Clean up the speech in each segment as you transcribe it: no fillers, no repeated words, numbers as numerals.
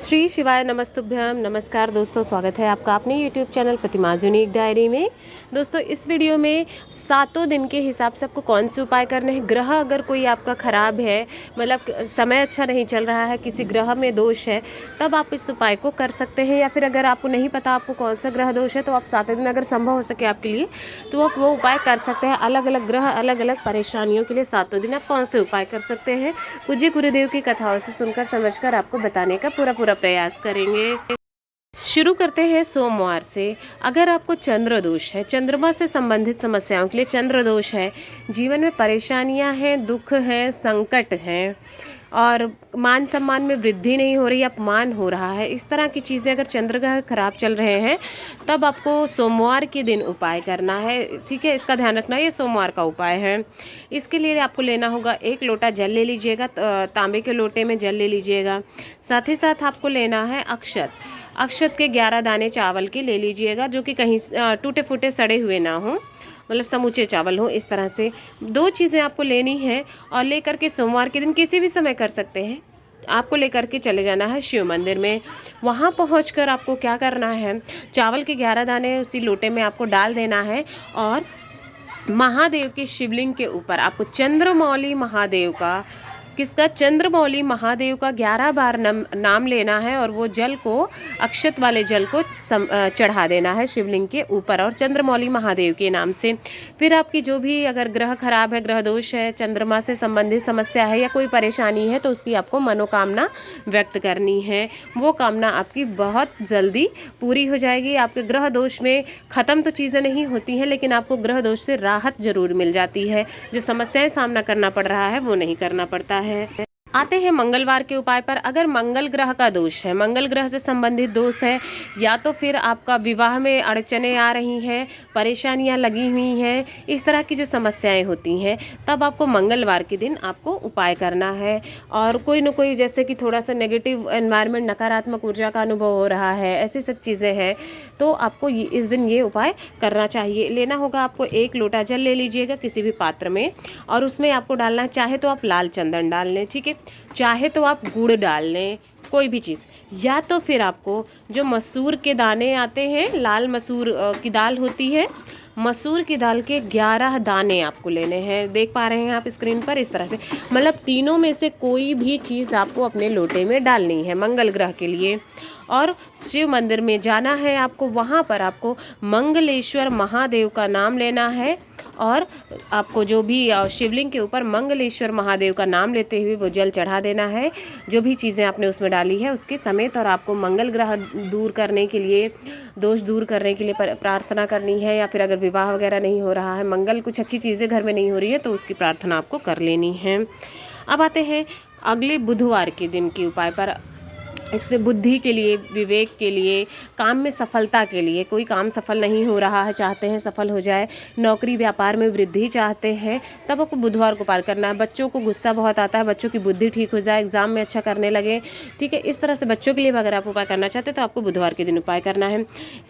श्री शिवाय नमस्तुभ्यम। नमस्कार दोस्तों, स्वागत है आपका अपने YouTube चैनल प्रतिमाज़ यूनिक डायरी में। दोस्तों, इस वीडियो में 7 दिन के हिसाब से आपको कौन से उपाय करने हैं। ग्रह अगर कोई आपका ख़राब है, मतलब समय अच्छा नहीं चल रहा है, किसी ग्रह में दोष है, तब आप इस उपाय को कर सकते हैं। या फिर अगर आपको नहीं पता आपको कौन सा ग्रह दोष है, तो आप 7 दिन अगर संभव हो सके आपके लिए, तो आप वो उपाय कर सकते हैं। अलग अलग ग्रह, अलग अलग परेशानियों के लिए 7 दिन आप कौन से उपाय कर सकते हैं, पूज्य गुरुदेव की कथाओं से सुनकर समझकर आपको बताने का पूरा प्रयास करेंगे। शुरू करते हैं सोमवार से। अगर आपको चंद्र दोष है, चंद्रमा से संबंधित समस्याओं के लिए चंद्र दोष है, जीवन में परेशानियां हैं, दुख है, संकट हैं और मान सम्मान में वृद्धि नहीं हो रही, अपमान हो रहा है, इस तरह की चीज़ें अगर चंद्र ग्रह खराब चल रहे हैं, तब आपको सोमवार के दिन उपाय करना है। ठीक है, इसका ध्यान रखना, ये सोमवार का उपाय है। इसके लिए आपको लेना होगा 1 लोटा जल ले लीजिएगा, तांबे के लोटे में जल ले लीजिएगा। साथ ही साथ आपको लेना है अक्षत के 11 दाने चावल के ले लीजिएगा, जो कि कहीं टूटे फूटे सड़े हुए ना हो, मतलब समूचे चावल हो। इस तरह से 2 चीज़ें आपको लेनी है और लेकर के सोमवार के दिन किसी भी समय कर सकते हैं। आपको लेकर के चले जाना है शिव मंदिर में। वहाँ पहुंचकर आपको क्या करना है, चावल के 11 दाने उसी लोटे में आपको डाल देना है और महादेव के शिवलिंग के ऊपर आपको चंद्रमौली महादेव का चंद्रमौली महादेव का 11 बार नाम लेना है और वो जल को, अक्षत वाले जल को चढ़ा देना है शिवलिंग के ऊपर और चंद्रमौली महादेव के नाम से। फिर आपकी जो भी अगर ग्रह खराब है, ग्रह दोष है, चंद्रमा से संबंधित समस्या है या कोई परेशानी है, तो उसकी आपको मनोकामना व्यक्त करनी है। वो कामना आपकी बहुत जल्दी पूरी हो जाएगी। आपके ग्रह दोष में ख़त्म तो चीज़ें नहीं होती हैं, लेकिन आपको ग्रह दोष से राहत जरूर मिल जाती है। जो समस्याएं सामना करना पड़ रहा है वो नहीं करना पड़ता है। आते हैं मंगलवार के उपाय पर। अगर मंगल ग्रह का दोष है, मंगल ग्रह से संबंधित दोष है, या तो फिर आपका विवाह में अड़चने आ रही हैं, परेशानियां लगी हुई हैं, इस तरह की जो समस्याएं होती हैं, तब आपको मंगलवार के दिन आपको उपाय करना है। और कोई न कोई, जैसे कि थोड़ा सा नेगेटिव एनवायरनमेंट, नकारात्मक ऊर्जा का अनुभव हो रहा है, ऐसी सब चीज़ें हैं, तो आपको इस दिन ये उपाय करना चाहिए। लेना होगा आपको 1 लोटा जल ले लीजिएगा किसी भी पात्र में और उसमें आपको डालना है, चाहे तो आप लाल चंदन डाल लें, ठीक है, चाहे तो आप गुड़ डाल लें, कोई भी चीज़, या तो फिर आपको जो मसूर के दाने आते हैं, लाल मसूर की दाल होती है, मसूर की दाल के 11 दाने आपको लेने हैं। देख पा रहे हैं आप स्क्रीन पर, इस तरह से, मतलब तीनों में से कोई भी चीज़ आपको अपने लोटे में डालनी है मंगल ग्रह के लिए। और शिव मंदिर में जाना है आपको, वहाँ पर आपको मंगलेश्वर महादेव का नाम लेना है और आपको जो भी शिवलिंग के ऊपर मंगलेश्वर महादेव का नाम लेते हुए वो जल चढ़ा देना है, जो भी चीज़ें आपने उसमें डाली है उसके समेत। और आपको मंगल ग्रह दूर करने के लिए, दोष दूर करने के लिए प्रार्थना करनी है। या फिर अगर विवाह वगैरह नहीं हो रहा है, मंगल कुछ अच्छी चीज़ें घर में नहीं हो रही है, तो उसकी प्रार्थना आपको कर लेनी है। अब आते हैं अगले बुधवार के दिन के उपाय पर। इसमें बुद्धि के लिए, विवेक के लिए, काम में सफलता के लिए, कोई काम सफल नहीं हो रहा है, चाहते हैं सफल हो जाए, नौकरी व्यापार में वृद्धि चाहते हैं, तब आपको बुधवार को पार करना है। बच्चों को गुस्सा बहुत आता है, बच्चों की बुद्धि ठीक हो जाए, एग्जाम में अच्छा करने लगे, ठीक है, इस तरह से बच्चों के लिए अगर आप उपाय करना चाहते हैं तो आपको बुधवार के दिन उपाय करना है।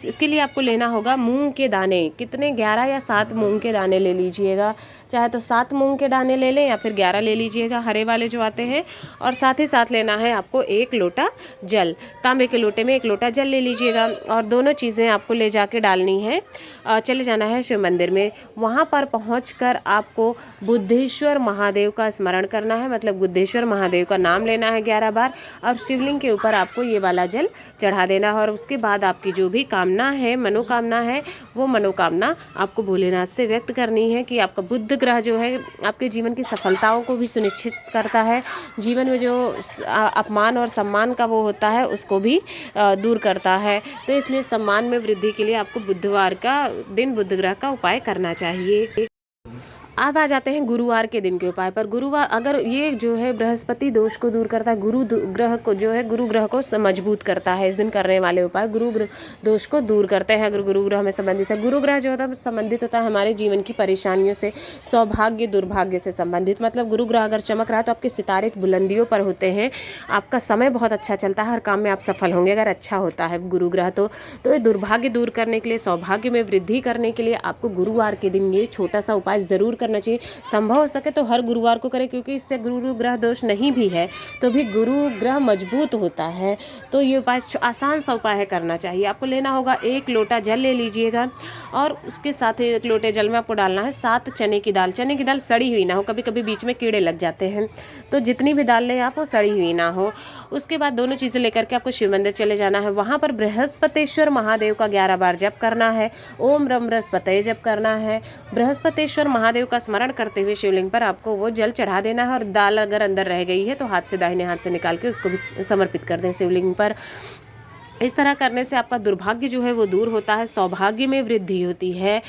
इसके लिए आपको लेना होगा मूँग के दाने, कितने, 11 या 7 मूँग के दाने ले लीजिएगा, चाहे तो 7 मूँग के दाने ले लें या फिर 11 ले लीजिएगा, हरे वाले जो आते हैं। और साथ ही साथ लेना है आपको 1 लोटा जल, तांबे के लोटे में 1 लोटा जल ले लीजिएगा और दोनों चीज़ें आपको ले जाके डालनी है। चले जाना है शिव मंदिर में। वहाँ पर पहुँचकर आपको बुद्धेश्वर महादेव का स्मरण करना है, मतलब बुद्धेश्वर महादेव का नाम लेना है 11 बार और शिवलिंग के ऊपर आपको ये वाला जल चढ़ा देना है। और उसके बाद आपकी जो भी कामना है, मनोकामना है, वो मनोकामना आपको भोलेनाथ से व्यक्त करनी है कि आपका बुध ग्रह जो है आपके जीवन की सफलताओं को भी सुनिश्चित करता है, जीवन में जो अपमान और सम्मान का वो होता है उसको भी दूर करता है। तो इसलिए सम्मान में वृद्धि के लिए आपको बुधवार का दिन, बुध ग्रह का उपाय करना चाहिए। अब आ जाते हैं गुरुवार के दिन के उपाय पर। गुरुवार, अगर ये जो है बृहस्पति दोष को दूर करता है, गुरु ग्रह को जो है, गुरु ग्रह को मजबूत करता है। इस दिन करने वाले उपाय गुरु ग्रह दोष को दूर करते हैं। अगर गुरु ग्रह में संबंधित है, गुरु ग्रह जो होता है संबंधित होता है हमारे जीवन की परेशानियों से, सौभाग्य दुर्भाग्य से संबंधित। मतलब गुरु ग्रह अगर चमक रहा है तो आपके सितारे बुलंदियों पर होते हैं, आपका समय बहुत अच्छा चलता है, हर काम में आप सफल होंगे अगर अच्छा होता है गुरु ग्रह। तो ये दुर्भाग्य दूर करने के लिए, सौभाग्य में वृद्धि करने के लिए आपको गुरुवार के दिन ये छोटा सा उपाय ज़रूर करना चाहिए। संभव हो सके तो हर गुरुवार को करें, क्योंकि इससे गुरु ग्रह दोष नहीं भी है तो भी गुरु ग्रह मजबूत होता है। तो ये उपाय आसान सा उपाय है, करना चाहिए। आपको लेना होगा 1 लोटा जल ले लीजिएगा और उसके साथ 1 लोटे जल में आपको डालना है 7 चने की दाल। चने की दाल सड़ी हुई ना हो, कभी कभी बीच में कीड़े लग जाते हैं, तो जितनी भी दाल लें आप वो सड़ी हुई ना हो। उसके बाद दोनों चीज़ें लेकर के आपको शिव मंदिर चले जाना है। वहाँ पर बृहस्पतेश्वर महादेव का 11 बार जप करना है। ओम ब्रह्म बृहस्पते जप करना है। बृहस्पतेश्वर महादेव का स्मरण करते हुए शिवलिंग पर आपको वो जल चढ़ा देना है। और दाल अगर अंदर रह गई है तो हाथ से, दाहिने हाथ से निकाल के उसको भी समर्पित कर दें शिवलिंग पर। इस तरह करने से आपका दुर्भाग्य जो है वो दूर होता है, सौभाग्य में वृद्धि होती है।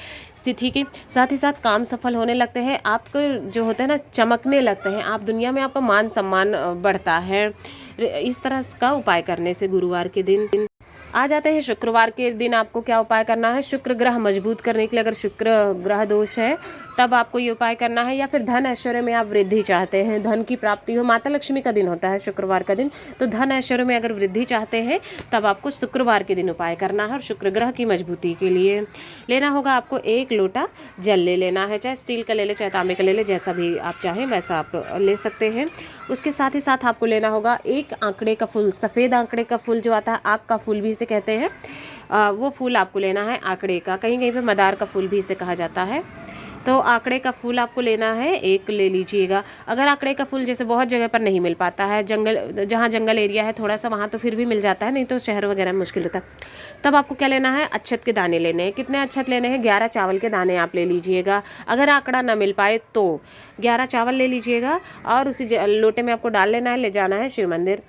ठीक है, साथ ही साथ काम सफल होने लगते हैं, आपको जो होता है ना चमकने लगते हैं, आप दुनिया में आपका मान सम्मान बढ़ता है। इस तरह का उपाय करने से गुरुवार के दिन आ जाते हैं। शुक्रवार के दिन आपको क्या उपाय करना है? शुक्र ग्रह मजबूत करने के लिए, अगर शुक्र ग्रह दोष है तब आपको ये उपाय करना है। या फिर धन ऐश्वर्य में आप वृद्धि चाहते हैं, धन की प्राप्ति हो, माता लक्ष्मी का दिन होता है शुक्रवार का दिन, तो धन ऐश्वर्य में अगर वृद्धि चाहते हैं तब आपको शुक्रवार के दिन उपाय करना है। और शुक्र ग्रह की मजबूती के लिए लेना होगा आपको 1 लोटा जल ले लेना है, चाहे स्टील का ले ले, चाहे तांबे का ले ले, जैसा भी आप चाहें वैसा आप ले सकते हैं। उसके साथ ही साथ आपको लेना होगा 1 आंकड़े का फूल, सफ़ेद आंकड़े का फूल जो आता है, आग का फूल भी इसे कहते हैं, वो फूल आपको लेना है आंकड़े का। कहीं कहीं पे मदार का फूल भी इसे कहा जाता है। तो आंकड़े का फूल आपको लेना है, 1 ले लीजिएगा। अगर आंकड़े का फूल जैसे बहुत जगह पर नहीं मिल पाता है, जंगल, जहाँ जंगल एरिया है थोड़ा सा, वहाँ तो फिर भी मिल जाता है, नहीं तो शहर वगैरह में मुश्किल होता है। तब आपको क्या लेना है? अक्षत के दाने लेने हैं। कितने अक्षत लेने हैं? 11 चावल के दाने आप ले लीजिएगा। अगर आंकड़ा ना मिल पाए तो 11 चावल ले लीजिएगा और उसी लोटे में आपको डाल लेना है, ले जाना है शिव मंदिर।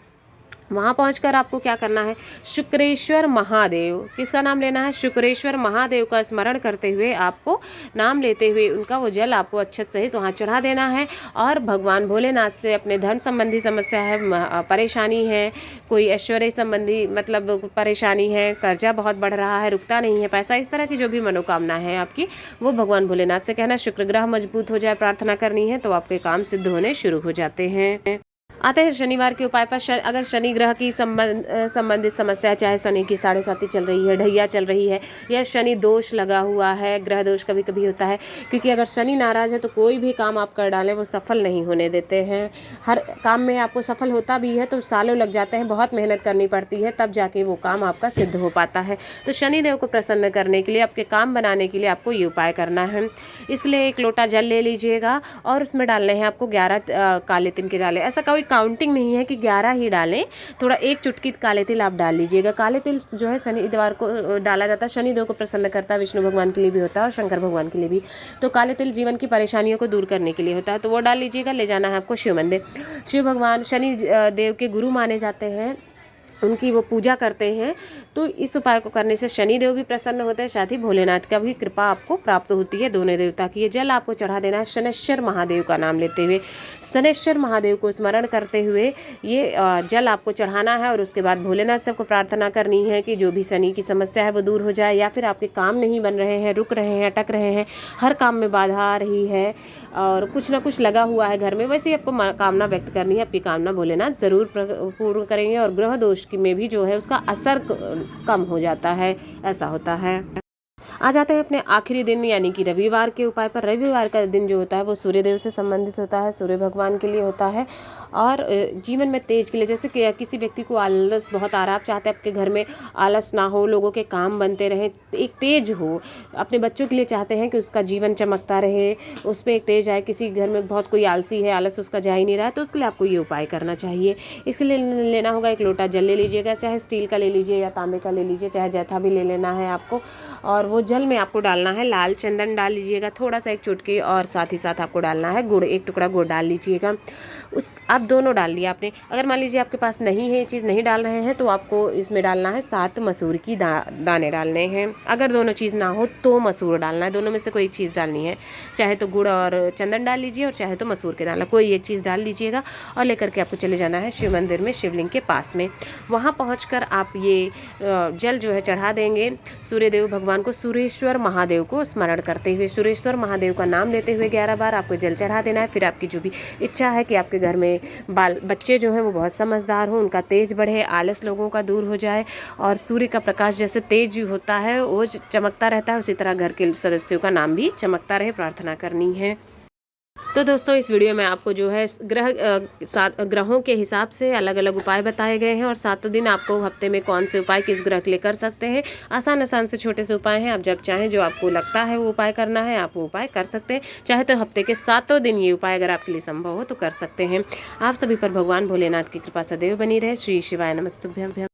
वहाँ पहुंचकर आपको क्या करना है? शुक्रेश्वर महादेव, किसका नाम लेना है? शुक्रेश्वर महादेव का स्मरण करते हुए, आपको नाम लेते हुए उनका वो जल आपको अक्षत सहित वहाँ चढ़ा देना है। और भगवान भोलेनाथ से अपने धन संबंधी समस्या है, परेशानी है, कोई ऐश्वर्य संबंधी मतलब परेशानी है, कर्जा बहुत बढ़ रहा है, रुकता नहीं है पैसा, इस तरह की जो भी मनोकामना है आपकी, वो भगवान भोलेनाथ से कहना। शुक्र ग्रह मजबूत हो जाए, प्रार्थना करनी है तो आपके काम सिद्ध होने शुरू हो जाते हैं। आते हैं शनिवार के उपाय पर। अगर शनि ग्रह की संबंधित समस्या, चाहे शनि की 7.5 चल रही है, ढैया चल रही है, या शनि दोष लगा हुआ है, ग्रह दोष कभी कभी होता है, क्योंकि अगर शनि नाराज है तो कोई भी काम आप कर डालें वो सफल नहीं होने देते हैं। हर काम में आपको सफल होता भी है तो सालों लग जाते हैं, बहुत मेहनत करनी पड़ती है, तब जाके वो काम आपका सिद्ध हो पाता है। तो शनिदेव को प्रसन्न करने के लिए, आपके काम बनाने के लिए आपको ये उपाय करना है। इसलिए 1 लोटा जल ले लीजिएगा और उसमें डालने हैं आपको 11 काले तिल के डाले। ऐसा कोई काउंटिंग नहीं है कि 11 ही डालें, थोड़ा 1 चुटकी काले तिल आप डाल लीजिएगा। काले तिल जो है शनिवार को डाला जाता है, शनिदेव को प्रसन्न करता है, विष्णु भगवान के लिए भी होता है और शंकर भगवान के लिए भी। तो काले तिल जीवन की परेशानियों को दूर करने के लिए होता है, तो वो डाल लीजिएगा। ले जाना है आपको शिव मंदिर। शिव भगवान शनि देव के गुरु माने जाते हैं, उनकी वो पूजा करते हैं, तो इस उपाय को करने से शनिदेव भी प्रसन्न होते हैं, साथ ही भोलेनाथ का भी कृपा आपको प्राप्त होती है, दोनों देवता की। ये जल आपको चढ़ा देना है शनैश्वर महादेव का नाम लेते हुए। शनैश्वर महादेव को स्मरण करते हुए ये जल आपको चढ़ाना है। और उसके बाद भोलेनाथ से आपको प्रार्थना करनी है कि जो भी शनि की समस्या है वो दूर हो जाए, या फिर आपके काम नहीं बन रहे हैं, रुक रहे हैं, अटक रहे हैं, हर काम में बाधा आ रही है और कुछ ना कुछ लगा हुआ है घर में, वैसे ही आपको कामना व्यक्त करनी है। आपकी कामना भोलेनाथ ज़रूर पूर्ण करेंगे और ग्रह दोष में भी जो है उसका असर कम हो जाता है, ऐसा होता है। आ जाते हैं अपने आखिरी दिन यानी कि रविवार के उपाय पर। रविवार का दिन जो होता है वो सूर्यदेव से संबंधित होता है, सूर्य भगवान के लिए होता है और जीवन में तेज के लिए। जैसे कि किसी व्यक्ति को आलस बहुत आ रहा है, आप चाहते हैं आपके घर में आलस ना हो, लोगों के काम बनते रहें, एक तेज हो। अपने बच्चों के लिए चाहते हैं कि उसका जीवन चमकता रहे, उस पर एक तेज आए। किसी घर में बहुत कोई आलसी है, आलस उसका जा ही नहीं रहा है, तो उसके लिए आपको ये उपाय करना चाहिए। इसके लिए लेना होगा 1 लोटा जल ले लीजिएगा, चाहे स्टील का ले लीजिए या तांबे का ले लीजिए, चाहे जैसा भी ले लेना है आपको। और वो जल में आपको डालना है लाल चंदन डाल लीजिएगा, थोड़ा सा 1 चुटकी, और साथ ही साथ आपको डालना है गुड़, 1 टुकड़ा गुड़ डाल लीजिएगा। आप दोनों डाल लिया आपने। अगर मान लीजिए आपके पास नहीं है, ये चीज़ नहीं डाल रहे हैं, तो आपको इसमें डालना है 7 मसूर की दाने डालने हैं। अगर दोनों चीज़ ना हो तो मसूर डालना है, दोनों में से कोई एक चीज़ डालनी है। चाहे तो गुड़ और चंदन डाल लीजिए और चाहे तो मसूर के डालना, कोई एक चीज़ डाल लीजिएगा। और लेकर के आपको चले जाना है शिव मंदिर में, शिवलिंग के पास में। वहाँ पहुँच आप ये जल जो है चढ़ा देंगे सूर्यदेव भगवान को, सुरेश्वर महादेव को स्मरण करते हुए, सुरेश्वर महादेव का नाम लेते हुए 11 बार आपको जल चढ़ा देना है। फिर आपकी जो भी इच्छा है कि आपके घर में बच्चे जो हैं वो बहुत समझदार हों, उनका तेज बढ़े, आलस लोगों का दूर हो जाए और सूर्य का प्रकाश जैसे तेज होता है वो चमकता रहता है, उसी तरह घर के सदस्यों का नाम भी चमकता रहे, प्रार्थना करनी है। तो दोस्तों इस वीडियो में आपको जो है ग्रहों के हिसाब से अलग अलग उपाय बताए गए हैं और 7 दिन आपको हफ्ते में कौन से उपाय किस ग्रह के लिए कर सकते हैं। आसान आसान से छोटे से उपाय हैं, आप जब चाहें जो आपको लगता है वो उपाय करना है आप वो उपाय कर सकते हैं। चाहे तो हफ्ते के 7 दिन ये उपाय अगर आपके लिए संभव हो तो कर सकते हैं। आप सभी पर भगवान भोलेनाथ की कृपा सदैव बनी रहे। श्री शिवाय नमस्तुभ्यं।